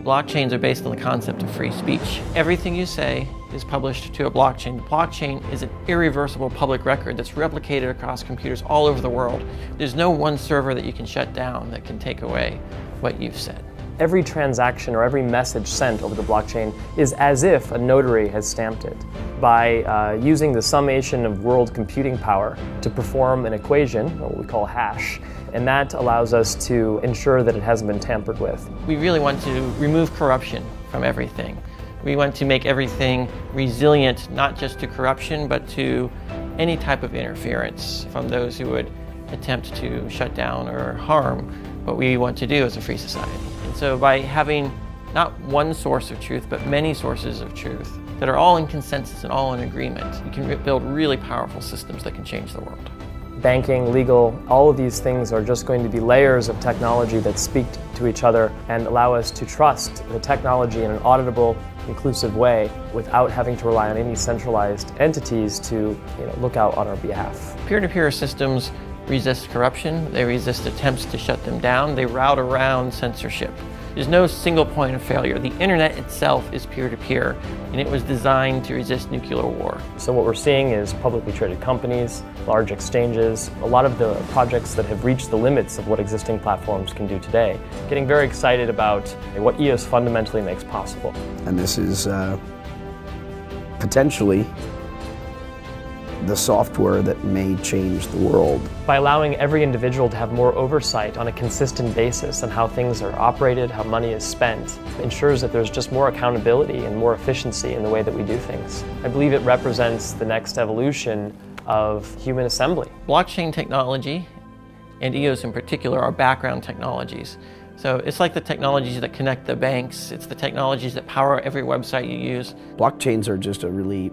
Blockchains are based on the concept of free speech. Everything you say is published to a blockchain. The blockchain is an irreversible public record that's replicated across computers all over the world. There's no one server that you can shut down that can take away what you've said. Every transaction or every message sent over the blockchain is as if a notary has stamped it. By using the summation of world computing power to perform an equation, or what we call hash, and that allows us to ensure that it hasn't been tampered with. We really want to remove corruption from everything. We want to make everything resilient, not just to corruption, but to any type of interference from those who would attempt to shut down or harm what we want to do as a free society. And so by having not one source of truth, but many sources of truth that are all in consensus and all in agreement, you can build really powerful systems that can change the world. Banking, legal, all of these things are just going to be layers of technology that speak to each other and allow us to trust the technology in an auditable, inclusive way without having to rely on any centralized entities to look out on our behalf. Peer-to-peer systems resist corruption, they resist attempts to shut them down, they route around censorship. There's no single point of failure. The internet itself is peer-to-peer, and it was designed to resist nuclear war. So what we're seeing is publicly traded companies, large exchanges, a lot of the projects that have reached the limits of what existing platforms can do today, getting very excited about what EOS fundamentally makes possible. And this is potentially the software that may change the world. By allowing every individual to have more oversight on a consistent basis on how things are operated, how money is spent, ensures that there's just more accountability and more efficiency in the way that we do things. I believe it represents the next evolution of human assembly. Blockchain technology, and EOS in particular, are background technologies. So it's like the technologies that connect the banks, it's the technologies that power every website you use. Blockchains are just a really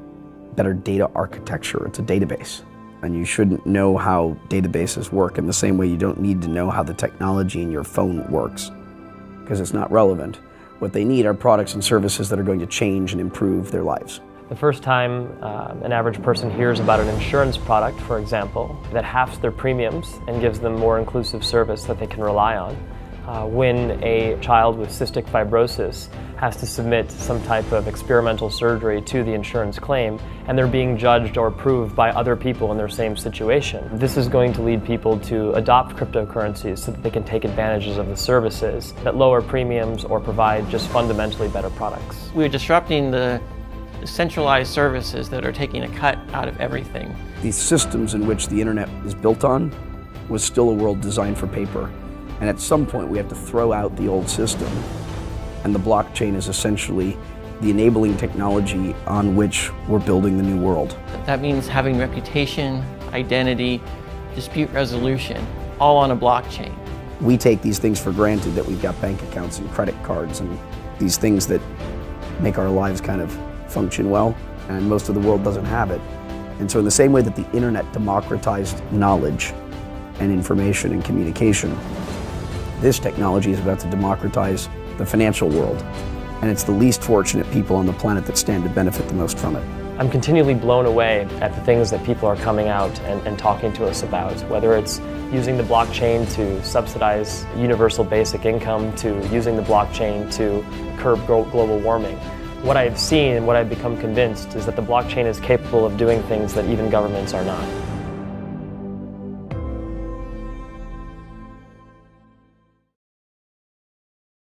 better data architecture. It's a database, and you shouldn't know how databases work in the same way you don't need to know how the technology in your phone works, because it's not relevant. What they need are products and services that are going to change and improve their lives. The first time an average person hears about an insurance product, for example, that halves their premiums and gives them more inclusive service that they can rely on, when a child with cystic fibrosis has to submit some type of experimental surgery to the insurance claim, and they're being judged or approved by other people in their same situation. This is going to lead people to adopt cryptocurrencies so that they can take advantages of the services that lower premiums or provide just fundamentally better products. We're disrupting the centralized services that are taking a cut out of everything. These systems in which the internet is built on was still a world designed for paper. And at some point we have to throw out the old system. And the blockchain is essentially the enabling technology on which we're building the new world. That means having reputation, identity, dispute resolution, all on a blockchain. We take these things for granted, that we've got bank accounts and credit cards and these things that make our lives kind of function well, and most of the world doesn't have it. And so in the same way that the internet democratized knowledge and information and communication, this technology is about to democratize the financial world, and it's the least fortunate people on the planet that stand to benefit the most from it. I'm continually blown away at the things that people are coming out and talking to us about, whether it's using the blockchain to subsidize universal basic income, to using the blockchain to curb global warming. What I've seen and what I've become convinced is that the blockchain is capable of doing things that even governments are not.